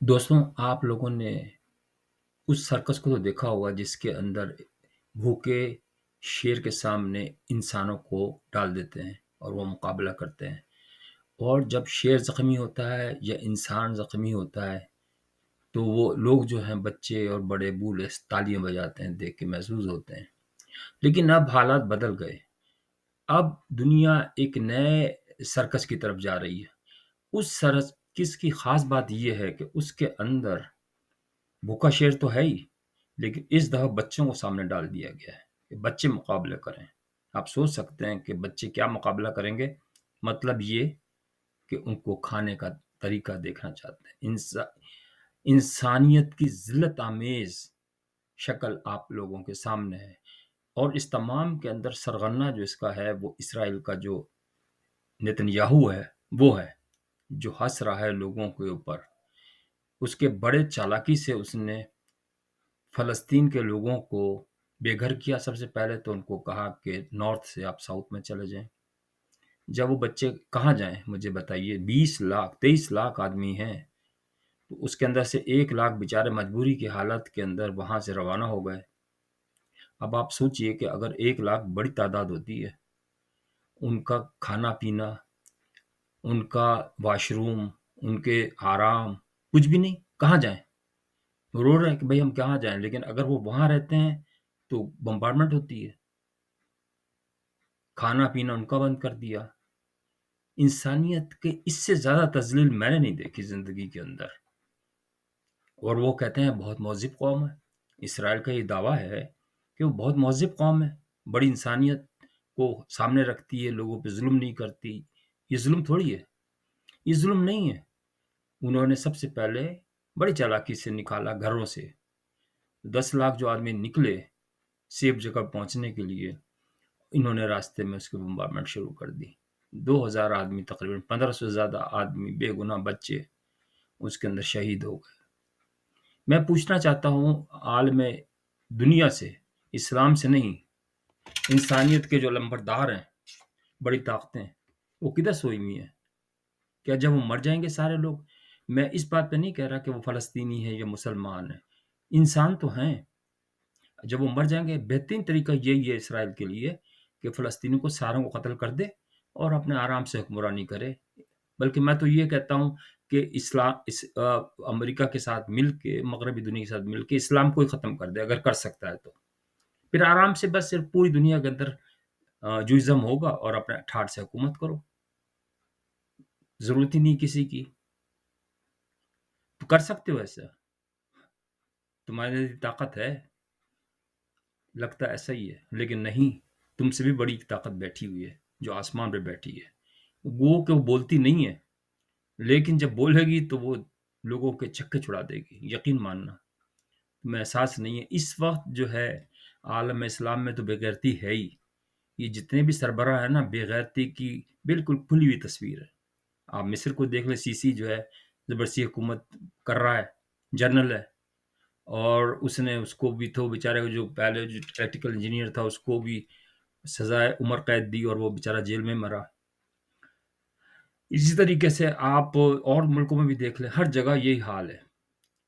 دوستوں، آپ لوگوں نے اس سرکس کو تو دیکھا ہوگا جس کے اندر بھوکے شیر کے سامنے انسانوں کو ڈال دیتے ہیں اور وہ مقابلہ کرتے ہیں۔ اور جب شیر زخمی ہوتا ہے یا انسان زخمی ہوتا ہے تو وہ لوگ جو ہیں، بچے اور بڑے بوڑھے، تالیاں بجاتے ہیں، دیکھ کے محظوظ ہوتے ہیں۔ لیکن اب حالات بدل گئے۔ اب دنیا ایک نئے سرکس کی طرف جا رہی ہے۔ اس سرکس کی خاص بات یہ ہے کہ اس کے اندر بھوکا شیر تو ہے ہی، لیکن اس دفعہ بچوں کو سامنے ڈال دیا گیا ہے کہ بچے مقابلہ کریں۔ آپ سوچ سکتے ہیں کہ بچے کیا مقابلہ کریں گے؟ مطلب یہ کہ ان کو کھانے کا طریقہ دیکھنا چاہتے ہیں۔ انسانیت کی ذلت آمیز شکل آپ لوگوں کے سامنے ہے، اور اس تمام کے اندر سرغنہ جو اس کا ہے وہ اسرائیل کا جو نتنیاہو ہے، وہ ہے جو ہنس رہا ہے لوگوں کے اوپر۔ اس کے بڑے چالاکی سے اس نے فلسطین کے لوگوں کو بے گھر کیا۔ سب سے پہلے تو ان کو کہا کہ نارتھ سے آپ ساؤتھ میں چلے جائیں۔ جب وہ بچے کہاں جائیں مجھے بتائیے؟ 20 لاکھ 23 لاکھ آدمی ہیں، تو اس کے اندر سے 1 لاکھ بیچارے مجبوری کی حالت کے اندر وہاں سے روانہ ہو گئے۔ اب آپ سوچئے کہ اگر 1 لاکھ بڑی تعداد ہوتی ہے، ان کا کھانا پینا، ان کا واش روم، ان کے آرام، کچھ بھی نہیں، کہاں جائیں؟ رو رہے ہیں کہ بھئی ہم کہاں جائیں، لیکن اگر وہ وہاں رہتے ہیں تو بمبارڈمنٹ ہوتی ہے، کھانا پینا ان کا بند کر دیا۔ انسانیت کے اس سے زیادہ تذلیل میں نے نہیں دیکھی زندگی کے اندر۔ اور وہ کہتے ہیں بہت مہذب قوم ہے۔ اسرائیل کا یہ دعویٰ ہے کہ وہ بہت مہذب قوم ہے، بڑی انسانیت کو سامنے رکھتی ہے، لوگوں پہ ظلم نہیں کرتی۔ یہ ظلم تھوڑی ہے، یہ ظلم نہیں ہے۔ انہوں نے سب سے پہلے بڑی چالاکی سے نکالا گھروں سے۔ 10 لاکھ جو آدمی نکلے سیف جگہ پہنچنے کے لیے، انہوں نے راستے میں اس کی بمبارمنٹ شروع کر دی۔ 2000 آدمی، تقریباً 1500 سے زیادہ آدمی، بے گناہ بچے اس کے اندر شہید ہو گئے۔ میں پوچھنا چاہتا ہوں عالم دنیا سے، اسلام سے نہیں، انسانیت کے جو لمبردار ہیں، بڑی طاقتیں، وہ کدھر سوئی ہوئی ہیں؟ کیا جب وہ مر جائیں گے سارے لوگ؟ میں اس بات پہ نہیں کہہ رہا کہ وہ فلسطینی ہیں یا مسلمان ہیں، انسان تو ہیں۔ جب وہ مر جائیں گے، بہترین طریقہ یہی ہے اسرائیل کے لیے کہ فلسطینیوں کو ساروں کو قتل کر دے اور اپنے آرام سے حکمرانی کرے۔ بلکہ میں تو یہ کہتا ہوں کہ امریکہ کے ساتھ مل کے، مغربی دنیا کے ساتھ مل کے اسلام کو ہی ختم کر دے اگر کر سکتا ہے تو۔ پھر آرام سے بس صرف پوری دنیا کے اندر جوئزم ہوگا اور اپنے ٹھاٹ سے حکومت کرو، ضرورت ہی نہیں کسی کی۔ تو کر سکتے ہو ایسا؟ تمہارے طاقت ہے؟ لگتا ایسا ہی ہے، لیکن نہیں، تم سے بھی بڑی طاقت بیٹھی ہوئی ہے جو آسمان پہ بیٹھی ہے۔ وہ کہ وہ بولتی نہیں ہے، لیکن جب بولے گی تو وہ لوگوں کے چکے چھڑا دے گی، یقین ماننا۔ تمہیں احساس نہیں ہے اس وقت جو ہے عالم اسلام میں تو بے غیرتی ہے ہی۔ یہ جتنے بھی سربراہ ہیں نا، بے غیرتی کی بالکل کھلی ہوئی تصویر ہے۔ آپ مصر کو دیکھ لیں، سیسی جو ہے زبردستی حکومت کر رہا ہے، جنرل ہے، اور اس نے اس کو بھی تو بیچارے کو جو پہلے جو ٹیکٹیکل انجینئر تھا اس کو بھی سزائے عمر قید دی اور وہ بیچارہ جیل میں مرا۔ اسی طریقے سے آپ اور ملکوں میں بھی دیکھ لیں، ہر جگہ یہی حال ہے۔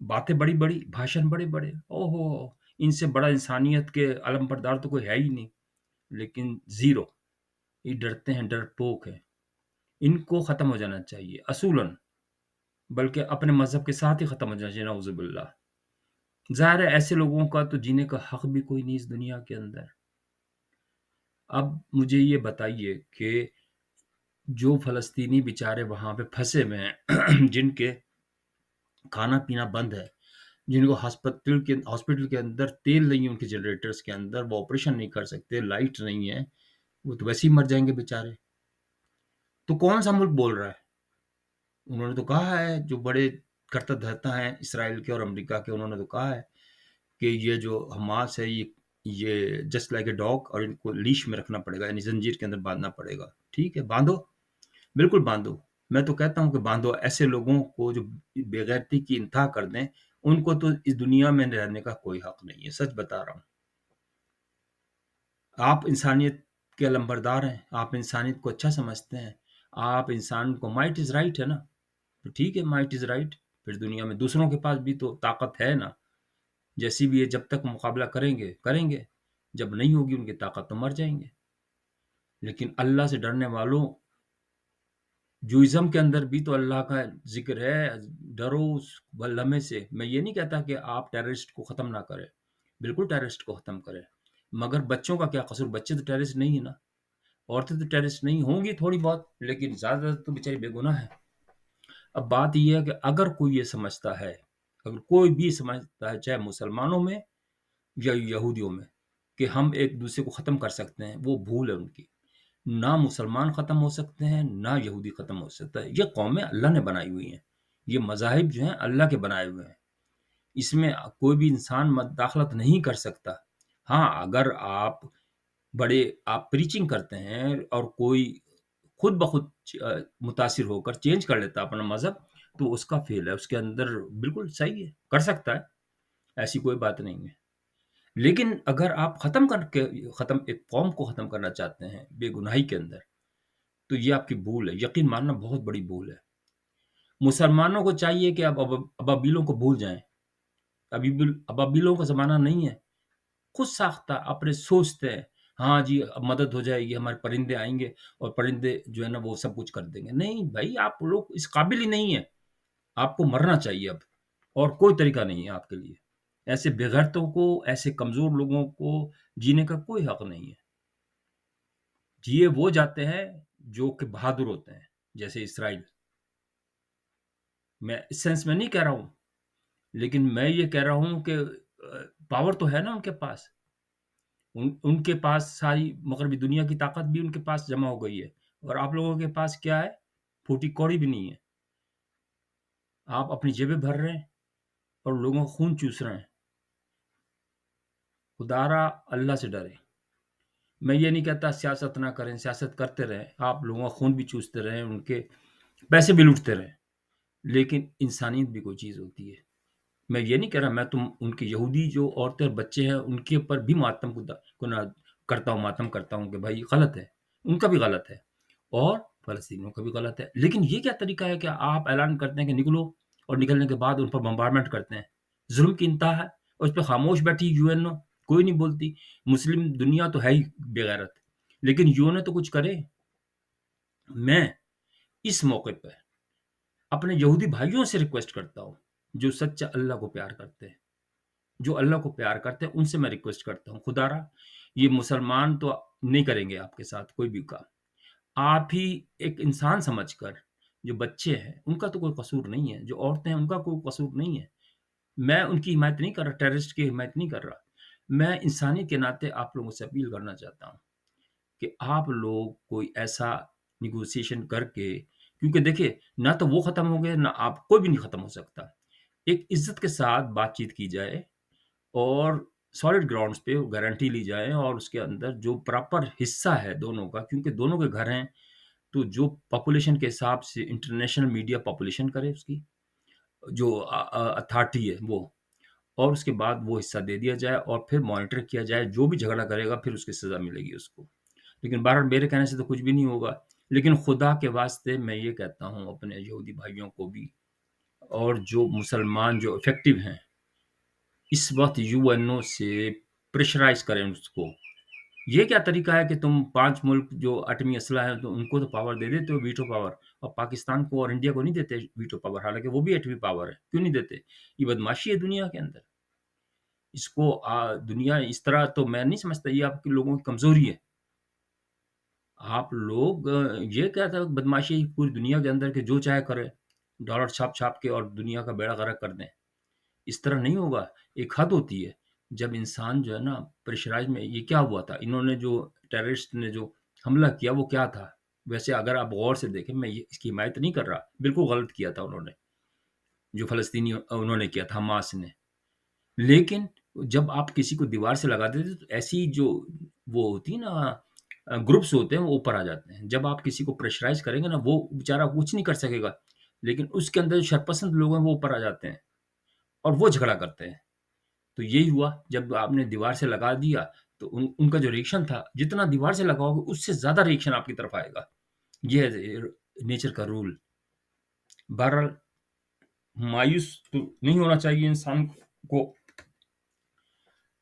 باتیں بڑی بڑی، بھاشن بڑے بڑے، او ہو، ان سے بڑا انسانیت کے علم بردار تو کوئی ہے ہی نہیں، لیکن زیرو۔ یہ ڈرتے ہیں، ڈرپوک ہیں۔ ان کو ختم ہو جانا چاہیے اصولاً، بلکہ اپنے مذہب کے ساتھ ہی ختم ہو جانا چاہیے، نعوذ باللہ۔ ظاہر ہے ایسے لوگوں کا تو جینے کا حق بھی کوئی نہیں اس دنیا کے اندر۔ اب مجھے یہ بتائیے کہ جو فلسطینی بیچارے وہاں پہ پھنسے ہوئے ہیں، جن کے کھانا پینا بند ہے، جن کو ہاسپٹل کے اندر تیل نہیں ہے، ان کے جنریٹرز کے اندر وہ آپریشن نہیں کر سکتے، لائٹ نہیں ہے، وہ تو ویسے ہی مر جائیں گے بیچارے۔ تو کون سا ملک بول رہا ہے؟ انہوں نے تو کہا ہے، جو بڑے کرتا دھرتا ہیں اسرائیل کے اور امریکہ کے، انہوں نے تو کہا ہے کہ یہ جو حماس ہے یہ جسٹ لائک اے ڈاگ، اور ان کو لیش میں رکھنا پڑے گا، یعنی زنجیر کے اندر باندھنا پڑے گا۔ ٹھیک ہے، باندھو، بالکل باندھو۔ میں تو کہتا ہوں کہ باندھو ایسے لوگوں کو جو بے غیرتی کی انتہا کر دیں، ان کو تو اس دنیا میں رہنے کا کوئی حق نہیں ہے، سچ بتا رہا ہوں۔ آپ انسانیت کے علمبردار ہیں، آپ انسانیت کو اچھا سمجھتے ہیں، آپ انسان کو، مائٹ از رائٹ ہے نا، تو ٹھیک ہے، مائٹ از رائٹ، پھر دنیا میں دوسروں کے پاس بھی تو طاقت ہے نا، جیسی بھی ہے، جب تک مقابلہ کریں گے، جب نہیں ہوگی ان کی طاقت تو مر جائیں گے۔ لیکن اللہ سے ڈرنے والوں، جوئزم کے اندر بھی تو اللہ کا ذکر ہے، ڈرو اس لمحے سے۔ میں یہ نہیں کہتا کہ آپ ٹیررسٹ کو ختم نہ کریں، بالکل ٹیررسٹ کو ختم کریں، مگر بچوں کا کیا قصور؟ بچے تو ٹیررسٹ نہیں ہیں نا، عورتیں تو ٹیررسٹ نہیں ہوں گی تھوڑی بہت، لیکن زیادہ تر تو بیچاری بے گناہ ہیں۔ اب بات یہ ہے کہ اگر کوئی یہ سمجھتا ہے، اگر کوئی بھی سمجھتا ہے، چاہے مسلمانوں میں یا یہودیوں میں، کہ ہم ایک دوسرے کو ختم کر سکتے ہیں، وہ بھول ہے ان کی۔ نہ مسلمان ختم ہو سکتے ہیں، نہ یہودی ختم ہو سکتا ہے۔ یہ قومیں اللہ نے بنائی ہوئی ہیں، یہ مذاہب جو ہیں اللہ کے بنائے ہوئے ہیں، اس میں کوئی بھی انسان مداخلت نہیں کر سکتا۔ ہاں، اگر آپ پریچنگ کرتے ہیں اور کوئی خود بخود متاثر ہو کر چینج کر لیتا اپنا مذہب، تو اس کا فیل ہے، اس کے اندر بالکل صحیح ہے، کر سکتا ہے، ایسی کوئی بات نہیں ہے۔ لیکن اگر آپ ایک قوم کو ختم کرنا چاہتے ہیں بے گناہی کے اندر، تو یہ آپ کی بھول ہے، یقین ماننا بہت بڑی بھول ہے۔ مسلمانوں کو چاہیے کہ اب ابابیلوں کو بھول جائیں، ابابیلوں کا زمانہ نہیں ہے، خود ساختہ اپنے سوچتے ہیں، ہاں جی اب مدد ہو جائے گی، ہمارے پرندے آئیں گے اور پرندے جو ہے نا وہ سب کچھ کر دیں گے۔ نہیں بھائی، آپ لوگ اس قابل ہی نہیں ہیں، آپ کو مرنا چاہیے اب، اور کوئی طریقہ نہیں ہے آپ کے لیے۔ ایسے بےغیرتوں کو، ایسے کمزور لوگوں کو جینے کا کوئی حق نہیں ہے۔ جیے وہ جاتے ہیں جو کہ بہادر ہوتے ہیں، جیسے اسرائیل۔ میں اس سینس میں نہیں کہہ رہا ہوں، لیکن میں یہ کہہ رہا ہوں کہ پاور تو ہے نا ان کے پاس، ان کے پاس ساری مغربی دنیا کی طاقت بھی ان کے پاس جمع ہو گئی ہے، اور آپ لوگوں کے پاس کیا ہے؟ پھوٹی کوڑی بھی نہیں ہے۔ آپ اپنی جیبیں بھر رہے ہیں اور لوگوں کا خون چوس رہے ہیں۔ خدارا اللہ سے ڈرے۔ میں یہ نہیں کہتا سیاست نہ کریں، سیاست کرتے رہیں، آپ لوگوں کا خون بھی چوستے رہیں، ان کے پیسے بھی لوٹتے رہیں، لیکن انسانیت بھی کوئی چیز ہوتی ہے۔ میں یہ نہیں کہہ رہا میں ان کے یہودی جو عورتیں اور بچے ہیں ان کے اوپر بھی ماتم کو نہ کرتا ہوں، ماتم کرتا ہوں کہ بھائی غلط ہے، ان کا بھی غلط ہے اور فلسطینیوں کا بھی غلط ہے۔ لیکن یہ کیا طریقہ ہے کہ آپ اعلان کرتے ہیں کہ نکلو، اور نکلنے کے بعد ان پر بمبارمنٹ کرتے ہیں؟ ظلم کی انتہا ہے، اور اس پہ خاموش بیٹھی یو این او، کوئی نہیں بولتی۔ مسلم دنیا تو ہے ہی بے غیرت، لیکن یو این او تو کچھ کرے۔ میں اس موقع پہ اپنے یہودی بھائیوں سے ریکویسٹ کرتا ہوں، جو سچا اللہ کو پیار کرتے ہیں، جو اللہ کو پیار کرتے ہیں، ان سے میں ریکویسٹ کرتا ہوں، خدا را یہ مسلمان تو نہیں کریں گے آپ کے ساتھ کوئی بھی کام، آپ ہی ایک انسان سمجھ کر، جو بچے ہیں ان کا تو کوئی قصور نہیں ہے، جو عورتیں ہیں ان کا کوئی قصور نہیں ہے۔ میں ان کی حمایت نہیں کر رہا، ٹیررسٹ کی حمایت نہیں کر رہا، میں انسانی کے ناطے آپ لوگوں سے اپیل کرنا چاہتا ہوں کہ آپ لوگ کوئی ایسا نیگوسیشن کر کے، کیونکہ دیکھیں نہ تو وہ ختم ہو گئے، نہ آپ، کوئی بھی نہیں ختم ہو سکتا۔ ایک عزت کے ساتھ بات چیت کی جائے اور سالڈ گراؤنڈز پہ گارنٹی لی جائے، اور اس کے اندر جو پراپر حصہ ہے دونوں کا، کیونکہ دونوں کے گھر ہیں، تو جو پاپولیشن کے حساب سے انٹرنیشنل میڈیا پاپولیشن کرے، اس کی جو اتھارٹی ہے وہ، اور اس کے بعد وہ حصہ دے دیا جائے اور پھر مانیٹر کیا جائے، جو بھی جھگڑا کرے گا پھر اس کی سزا ملے گی اس کو۔ لیکن بہرحال میرے کہنے سے تو کچھ بھی نہیں ہوگا، لیکن خدا کے واسطے میں یہ کہتا ہوں اپنے یہودی بھائیوں کو بھی، اور جو مسلمان جو افیکٹو ہیں، اس وقت یو این او سے پریشرائز کریں اس کو۔ یہ کیا طریقہ ہے کہ تم 5 ملک جو ایٹمی اسلحہ ہیں تو ان کو تو پاور دے دیتے ہو، ویٹو پاور، اور پاکستان کو اور انڈیا کو نہیں دیتے ویٹو پاور، حالانکہ وہ بھی ایٹمی پاور ہے، کیوں نہیں دیتے؟ یہ بدماشی ہے دنیا کے اندر۔ اس کو دنیا اس طرح تو میں نہیں سمجھتا، یہ آپ کے لوگوں کی کمزوری ہے۔ آپ لوگ یہ کیا تھا بدماشی پوری دنیا کے اندر کہ جو چاہے کرے، ڈالر چھاپ چھاپ کے اور دنیا کا بیڑا غرق کر دیں؟ اس طرح نہیں ہوگا، ایک حد ہوتی ہے جب انسان جو ہے نا پریشرائز میں۔ یہ کیا ہوا تھا، انہوں نے جو ٹیررسٹ نے جو حملہ کیا وہ کیا تھا؟ ویسے اگر آپ غور سے دیکھیں، میں اس کی حمایت نہیں کر رہا، بالکل غلط کیا تھا انہوں نے، جو فلسطینی انہوں نے کیا تھا، حماس نے۔ لیکن جب آپ کسی کو دیوار سے لگا دیتے تو ایسی جو وہ ہوتی نا گروپس ہوتے ہیں وہ اوپر آ جاتے ہیں۔ جب آپ کسی کو پریشرائز کریں گے نا، وہ بیچارہ کچھ نہیں کر سکے گا، لیکن اس کے اندر جو شرپسند لوگ ہیں وہ اوپر آ جاتے ہیں اور وہ جھگڑا کرتے ہیں۔ تو یہی ہوا، جب آپ نے دیوار سے لگا دیا تو ان کا جو ریئیکشن تھا، جتنا دیوار سے لگاؤ گے اس سے زیادہ ریئیکشن آپ کی طرف آئے گا۔ یہ ہے نیچر کا رول۔ بہرحال مایوس تو نہیں ہونا چاہیے انسان کو،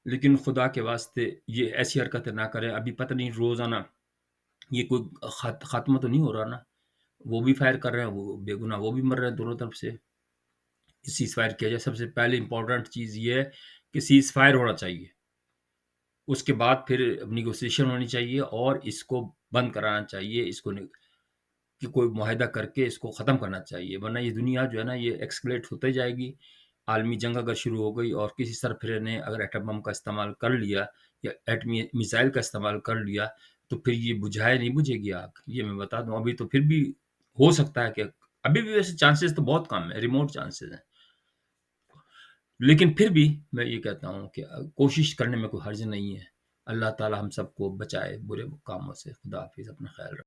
لیکن خدا کے واسطے یہ ایسی حرکتیں نہ کریں. ابھی پتہ نہیں روزانہ یہ کوئی خاتمہ تو نہیں ہو رہا نا، وہ بھی فائر کر رہے ہیں، وہ بے گناہ وہ بھی مر رہے ہیں دونوں طرف سے. سیز فائر کیا جائے. سب سے پہلے امپورٹنٹ چیز یہ ہے کہ سیز فائر ہونا چاہیے، اس کے بعد پھر نیگوسیشن ہونی چاہیے اور اس کو بند کرانا چاہیے، اس کو کہ کوئی معاہدہ کر کے اس کو ختم کرنا چاہیے، ورنہ یہ دنیا جو ہے نا یہ ایکسکلیٹ ہوتے جائے گی. عالمی جنگ اگر شروع ہو گئی اور کسی سرفرے نے اگر ایٹم بم کا استعمال کر لیا یا ایٹمی میزائل کا استعمال کر لیا تو پھر یہ بجھائے نہیں بجھے گی آگ. یہ میں بتا دوں ابھی تو پھر بھی ہو سکتا ہے کہ ابھی بھی ویسے چانسز تو بہت کم ہے، ریموٹ چانسز ہیں، لیکن پھر بھی میں یہ کہتا ہوں کہ کوشش کرنے میں کوئی حرج نہیں ہے. اللہ تعالی ہم سب کو بچائے برے کاموں سے. خدا حافظ، اپنا خیال رکھیں.